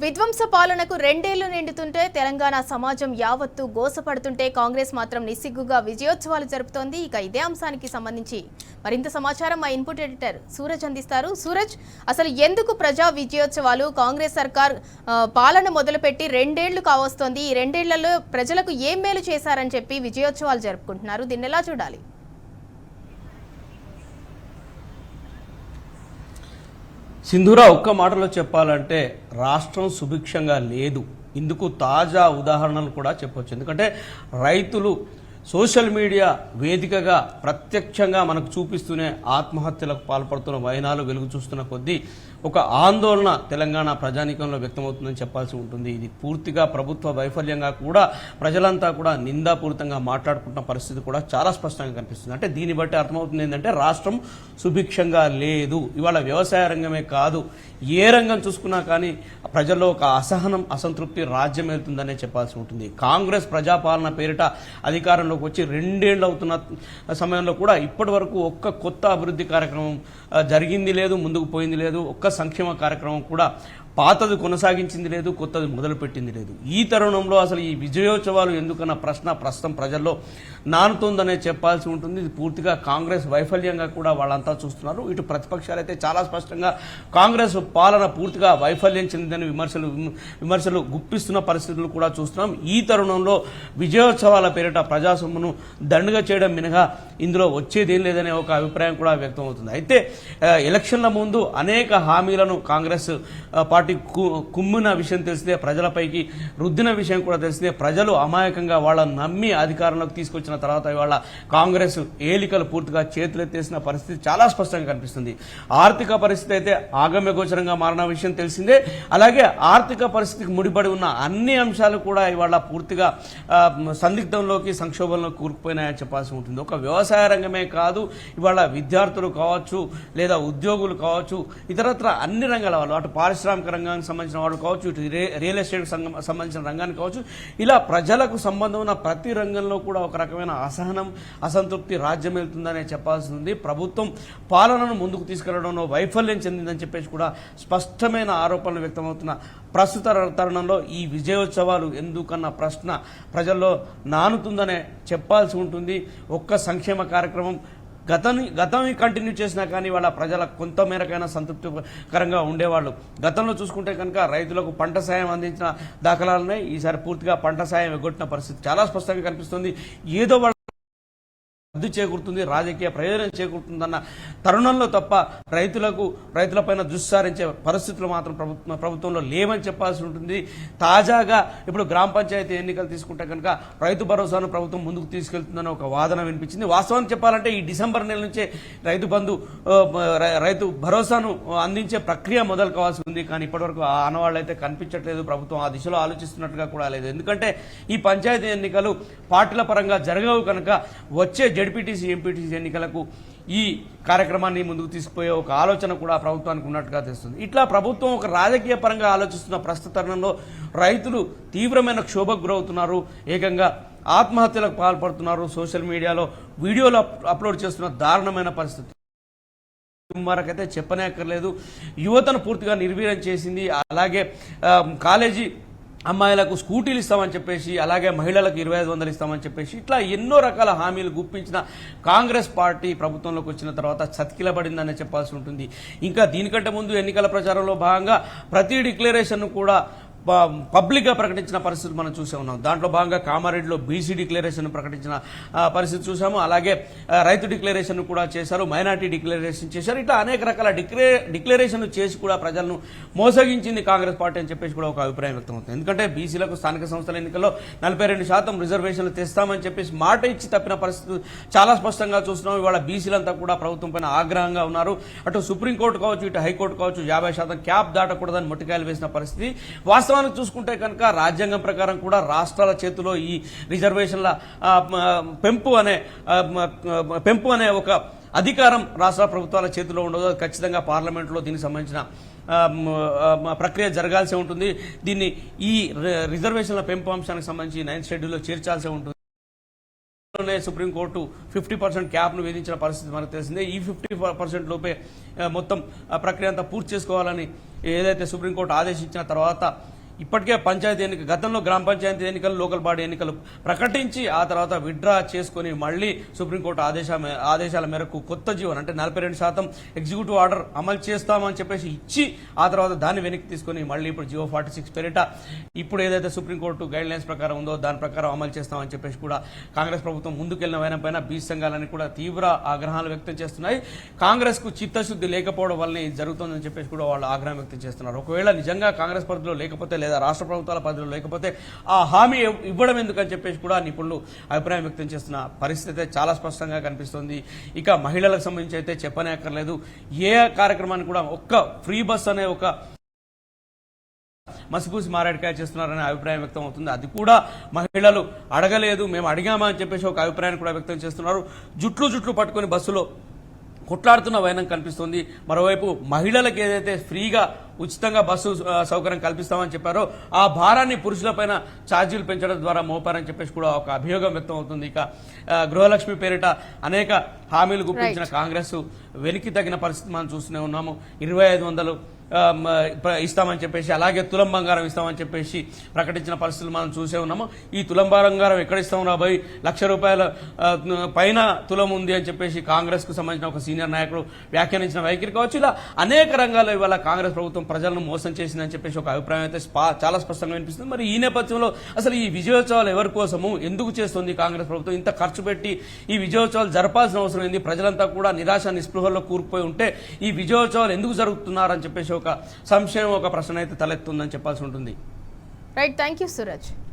విధ్వంస పాలనకు రెండేళ్లు నిండుతుంటే తెలంగాణ సమాజం యావత్తు గోసపడుతుంటే కాంగ్రెస్ మాత్రం నిస్సిగ్గుగా విజయోత్సవాలు జరుపుతోంది. ఇక ఇదే అంశానికి సంబంధించి మరింత సమాచారం మా ఇన్పుట్ ఎడిటర్ సూరజ్ అందిస్తారు. సూరజ్, అసలు ఎందుకు ప్రజా విజయోత్సవాలు? కాంగ్రెస్ సర్కార్ పాలన మొదలుపెట్టి రెండేళ్లు కావస్తోంది. ఈ రెండేళ్లలో ప్రజలకు ఏం మేలు చేశారని చెప్పి విజయోత్సవాలు జరుపుకుంటున్నారు. దీన్ని ఎలా చూడాలి? సింధూరా, ఒక్క మాటలో చెప్పాలంటే రాష్ట్రం సుభిక్షంగా లేదు. ఇందుకు తాజా ఉదాహరణలు కూడా చెప్పొచ్చు. ఎందుకంటే రైతులు సోషల్ మీడియా వేదికగా ప్రత్యక్షంగా మనకు చూపిస్తూనే ఆత్మహత్యలకు పాల్పడుతున్న వైనాలు వెలుగు చూస్తున్న కొద్దీ ఒక ఆందోళన తెలంగాణ ప్రజానీకంలో వ్యక్తమవుతుందని చెప్పాల్సి ఉంటుంది. ఇది పూర్తిగా ప్రభుత్వ వైఫల్యంగా కూడా ప్రజలంతా కూడా నిందాపూరితంగా మాట్లాడుకుంటున్న పరిస్థితి కూడా చాలా స్పష్టంగా కనిపిస్తుంది. అంటే దీన్ని బట్టి అర్థమవుతుంది ఏంటంటే రాష్ట్రం సుభిక్షంగా లేదు. ఇవాళ వ్యవసాయ రంగమే కాదు, ఏ రంగం చూసుకున్నా కానీ ప్రజల్లో ఒక అసహనం, అసంతృప్తి రాజ్యం వెళ్తుందనే చెప్పాల్సి ఉంటుంది. కాంగ్రెస్ ప్రజాపాలన పేరిట అధికారంలోకి వచ్చి రెండేళ్లు అవుతున్న సమయంలో కూడా ఇప్పటి వరకు ఒక్క కొత్త అభివృద్ధి కార్యక్రమం జరిగింది లేదు, ముందుకు పోయింది లేదు. ఒక్క సంక్షేమ కార్యక్రమం కూడా పాతది కొనసాగించింది లేదు, కొత్తది మొదలుపెట్టింది లేదు. ఈ తరుణంలో అసలు ఈ విజయోత్సవాలు ఎందుకన్న ప్రశ్న ప్రస్తుతం ప్రజల్లో నానుతోందనే చెప్పాల్సి ఉంటుంది. ఇది పూర్తిగా కాంగ్రెస్ వైఫల్యంగా కూడా వాళ్ళంతా చూస్తున్నారు. ఇటు ప్రతిపక్షాలు అయితే చాలా స్పష్టంగా కాంగ్రెస్ పాలన పూర్తిగా వైఫల్యం చెందిందని విమర్శలు గుప్పిస్తున్న పరిస్థితులు కూడా చూస్తున్నాం. ఈ తరుణంలో విజయోత్సవాల పేరిట ప్రజాసొమ్మును దండుగా చేయడం మినహా ఇందులో వచ్చేదేం లేదనే ఒక అభిప్రాయం కూడా వ్యక్తమవుతుంది. అయితే ఎలక్షన్ల ముందు అనేక హామీలను కాంగ్రెస్ పార్టీ కుమ్మిన విషయం తెలిస్తే, ప్రజలపైకి రుద్దిన విషయం కూడా తెలిస్తే, ప్రజలు అమాయకంగా వాళ్ళని నమ్మి అధికారంలోకి తీసుకొచ్చిన తర్వాత ఇవాళ కాంగ్రెస్ ఏలికలు పూర్తిగా చేతులెత్తేసిన పరిస్థితి చాలా స్పష్టంగా కనిపిస్తుంది. ఆర్థిక పరిస్థితి అయితే ఆగమ్యగోచరంగా మారిన విషయం తెలిసిందే. అలాగే ఆర్థిక పరిస్థితికి ముడిపడి ఉన్న అన్ని అంశాలు కూడా ఇవాళ పూర్తిగా సందిగ్ధంలోకి, సంక్షోభంలోకి కూరుకుపోయినాయని చెప్పాల్సి ఉంటుంది. ఒక వ్యవసాయ రంగమే కాదు, ఇవాళ విద్యార్థులు కావచ్చు, లేదా ఉద్యోగులు కావచ్చు, ఇతరత్ర అన్ని రంగాల వాళ్ళు, అటు పారిశ్రామిక రంగానికి సంబంధించిన వాళ్ళు కావచ్చు, ఇటు రియల్ ఎస్టేట్ సంబంధించిన రంగానికి కావచ్చు, ఇలా ప్రజలకు సంబంధం ఉన్న ప్రతి రంగంలో కూడా ఒక రకమైన అసహనం, అసంతృప్తి రాజ్యం వెళ్తుందనే చెప్పాల్సి ఉంది. ప్రభుత్వం పాలనను ముందుకు తీసుకెళ్లడంలో వైఫల్యం చెందిందని చెప్పేసి కూడా స్పష్టమైన ఆరోపణలు వ్యక్తమవుతున్న ప్రస్తుత తరుణంలో ఈ విజయోత్సవాలు ఎందుకన్న ప్రశ్న ప్రజల్లో నానుతుందనే చెప్పాల్సి ఉంటుంది. ఒక్క సంక్షేమ కార్యక్రమం గతం కంటిన్యూ చేసినా కానీ వాళ్ళ ప్రజల కొంత మేరకైనా సంతృప్తికరంగా ఉండేవాళ్ళు. గతంలో చూసుకుంటే కనుక రైతులకు పంట సాయం అందించిన దాఖలాలున్నాయి. ఈసారి పూర్తిగా పంట సాయం ఎగ్గొట్టిన పరిస్థితి చాలా స్పష్టంగా కనిపిస్తుంది. ఏదో లబ్ధి చేకూరుతుంది, రాజకీయ ప్రయోజనం చేకూరుతుందన్న తరుణంలో తప్ప రైతులపైన దృష్టి సారించే పరిస్థితులు మాత్రం ప్రభుత్వంలో లేవని చెప్పాల్సి ఉంటుంది. తాజాగా ఇప్పుడు గ్రామ పంచాయతీ ఎన్నికలు తీసుకుంటే కనుక రైతు భరోసాను ప్రభుత్వం ముందుకు తీసుకెళ్తుందని ఒక వాదన వినిపించింది. వాస్తవానికి చెప్పాలంటే ఈ డిసెంబర్ నెల నుంచే రైతు భరోసాను అందించే ప్రక్రియ మొదలు కావాల్సి ఉంది. కానీ ఇప్పటివరకు ఆ ఆనవాళ్ళు అయితే కనిపించట్లేదు. ప్రభుత్వం ఆ దిశలో ఆలోచిస్తున్నట్టుగా కూడా లేదు. ఎందుకంటే ఈ పంచాయతీ ఎన్నికలు పార్టీల పరంగా జరగవు కనుక వచ్చే జడ్పీటీసీ, ఎంపీటీసీ ఎన్నికలకు ఈ కార్యక్రమాన్ని ముందుకు తీసుకుపోయే ఒక ఆలోచన కూడా ప్రభుత్వానికి ఉన్నట్టుగా తెలుస్తుంది. ఇట్లా ప్రభుత్వం ఒక రాజకీయ పరంగా ఆలోచిస్తున్న ప్రస్తుత తరుణంలో రైతులు తీవ్రమైన క్షోభకు గురవుతున్నారు. ఏకంగా ఆత్మహత్యలకు పాల్పడుతున్నారు. సోషల్ మీడియాలో వీడియోలు అప్లోడ్ చేస్తున్న దారుణమైన పరిస్థితి వరకైతే చెప్పనే అక్కర్లేదు. యువతను పూర్తిగా నిర్వీర్యం చేసింది. అలాగే కాలేజీ అమ్మాయిలకు స్కూటీలు ఇస్తామని చెప్పేసి, అలాగే మహిళలకు 2500 ఇస్తామని చెప్పేసి, ఇట్లా ఎన్నో రకాల హామీలు గుప్పించిన కాంగ్రెస్ పార్టీ ప్రభుత్వంలోకి వచ్చిన తర్వాత చతికిలబడిందనే చెప్పాల్సి ఉంటుంది. ఇంకా దీనికంటే ముందు ఎన్నికల ప్రచారంలో భాగంగా ప్రతి డిక్లరేషన్ కూడా పబ్లిక్గా ప్రకటించిన పరిస్థితి మనం చూసే ఉన్నాం. దాంట్లో భాగంగా కామారెడ్డిలో బీసీ డిక్లరేషన్ ప్రకటించిన పరిస్థితి చూసాము. అలాగే రైతు డిక్లరేషన్ కూడా చేశారు, మైనార్టీ డిక్లరేషన్ చేశారు. ఇట్లా అనేక రకాల డిక్లరేషన్లు చేసి కూడా ప్రజలను మోసగించింది కాంగ్రెస్ పార్టీ అని చెప్పేసి కూడా ఒక అభిప్రాయం వ్యక్తమవుతుంది. ఎందుకంటే బీసీలకు స్థానిక సంస్థల ఎన్నికల్లో 42% రిజర్వేషన్లు తెస్తామని చెప్పేసి మాట ఇచ్చి తప్పిన పరిస్థితి చాలా స్పష్టంగా చూస్తున్నాం. ఇవాళ బీసీలంతా కూడా ప్రభుత్వం పైన ఆగ్రహంగా ఉన్నారు. అటు సుప్రీంకోర్టు కావచ్చు, ఇటు హైకోర్టు కావచ్చు 50% క్యాప్ దాటకూడదని మొట్టికాయలు వేసిన పరిస్థితి. వాస్తవానికి చూసుకుంటే కనుక రాజ్యాంగం ప్రకారం కూడా రాష్ట్రాల చేతిలో ఈ రిజర్వేషన్ల పెంపు అనే ఒక అధికారం రాష్ట్ర ప్రభుత్వాల చేతిలో ఉండదు. ఖచ్చితంగా పార్లమెంట్లో దీనికి సంబంధించిన ప్రక్రియ జరగాల్సి ఉంటుంది. దీన్ని ఈ రిజర్వేషన్ల పెంపు అంశానికి సంబంధించి 9th షెడ్యూల్లో చేర్చాల్సి ఉంటుంది. సుప్రీంకోర్టు 50% క్యాప్ను విధించిన పరిస్థితి మనకు తెలిసిందే. ఈ 50% లోపే మొత్తం ప్రక్రియ అంతా పూర్తి చేసుకోవాలని ఏదైతే సుప్రీంకోర్టు ఆదేశించిన తర్వాత ఇప్పటికే పంచాయతీ ఎన్నిక గతంలో గ్రామ పంచాయతీ ఎన్నికలు లోకల్ బాడీ ఎన్నికలు ప్రకటించి ఆ తర్వాత విత్డ్రా చేసుకుని మళ్ళీ సుప్రీంకోర్టు ఆదేశాల మేరకు కొత్త జీవన్ అంటే 42% ఎగ్జిక్యూటివ్ ఆర్డర్ అమలు చేస్తామని చెప్పేసి ఇచ్చి ఆ తర్వాత దాన్ని వెనక్కి తీసుకుని మళ్ళీ ఇప్పుడు జియో 46 పేరిట ఇప్పుడు ఏదైతే సుప్రీంకోర్టు గైడ్ లైన్స్ ప్రకారం ఉందో దాని ప్రకారం అమలు చేస్తామని చెప్పేసి కూడా కాంగ్రెస్ ప్రభుత్వం ముందుకెళ్లిన వైన పైన బీచ్ సంఘాలని కూడా తీవ్ర ఆగ్రహాలు వ్యక్తం చేస్తున్నాయి. కాంగ్రెస్ కు చిత్తశుద్ధి లేకపోవడం వల్లనే ఇది జరుగుతుందని చెప్పేసి కూడా వాళ్ళు ఆగ్రహం వ్యక్తం చేస్తున్నారు. ఒకవేళ నిజంగా కాంగ్రెస్ పరిధిలో లేకపోతే లేదా రాష్ట్ర ప్రభుత్వాల పరిధిలో లేకపోతే ఆ హామీ ఇవ్వడం ఎందుకని చెప్పేసి కూడా నిపుణులు అభిప్రాయం వ్యక్తం చేస్తున్న పరిస్థితి చాలా స్పష్టంగా కనిపిస్తుంది. ఇక మహిళలకు సంబంధించి అయితే చెప్పనే అక్కర్లేదు. ఏ కార్యక్రమాన్ని కూడా ఒక్క ఫ్రీ బస్ అనే ఒక మసిపూసి మారేడుకాయ చేస్తున్నారనే అభిప్రాయం వ్యక్తం అవుతుంది. అది కూడా మహిళలు అడగలేదు, మేము అడిగామా అని చెప్పేసి ఒక అభిప్రాయాన్ని కూడా వ్యక్తం చేస్తున్నారు. జుట్లు పట్టుకొని బస్సులో కొట్లాడుతున్న వైనం కనిపిస్తుంది. మరోవైపు మహిళలకు ఏదైతే ఫ్రీగా ఉచితంగా బస్సు సౌకర్యం కల్పిస్తామని చెప్పారో ఆ భారాన్ని పురుషులపైన ఛార్జీలు పెంచడం ద్వారా మోపారని చెప్పేసి కూడా ఒక అభియోగం వ్యక్తం అవుతుంది. ఇక గృహలక్ష్మి పేరిట అనేక హామీలు గుప్పించిన కాంగ్రెస్ వెనక్కి తగిన పరిస్థితి మనం చూస్తూనే ఉన్నాము. 2500 ఇస్తామని చెప్పేసి అలాగే తులం బంగారం ఇస్తామని చెప్పేసి ప్రకటించిన పరిస్థితులు మనం చూసే ఉన్నాము. ఈ తులం బంగారం ఎక్కడ ఇస్తాం రాబోయ్, ₹1,00,000 పైన తులం ఉంది అని చెప్పేసి కాంగ్రెస్ కు సంబంధించిన ఒక సీనియర్ నాయకుడు వ్యాఖ్యానించిన వైఖరి కావచ్చు. ఇలా అనేక రంగాల్లో ఇవాళ కాంగ్రెస్ ప్రభుత్వం ప్రజలను మోసం చేసిందని చెప్పేసి ఒక అభిప్రాయం అయితే చాలా స్పష్టంగా వినిపిస్తుంది. మరి ఈ నేపథ్యంలో అసలు ఈ విజయోత్సవాలు ఎవరి కోసము, ఎందుకు చేస్తుంది కాంగ్రెస్ ప్రభుత్వం? ఇంత ఖర్చు పెట్టి ఈ విజయోత్సవాలు జరపాల్సిన అవసరం ఏంది? ప్రజలంతా కూడా నిరాశ నిస్పృహల్లో కూరుకుపోయి ఉంటే ఈ విజయోత్సవాలు ఎందుకు జరుగుతున్నారని చెప్పేసి ఒక సంశయం, ఒక ప్రశ్న అయితే తలెత్తుందని చెప్పాల్సి ఉంటుంది. Right, thank you Suraj.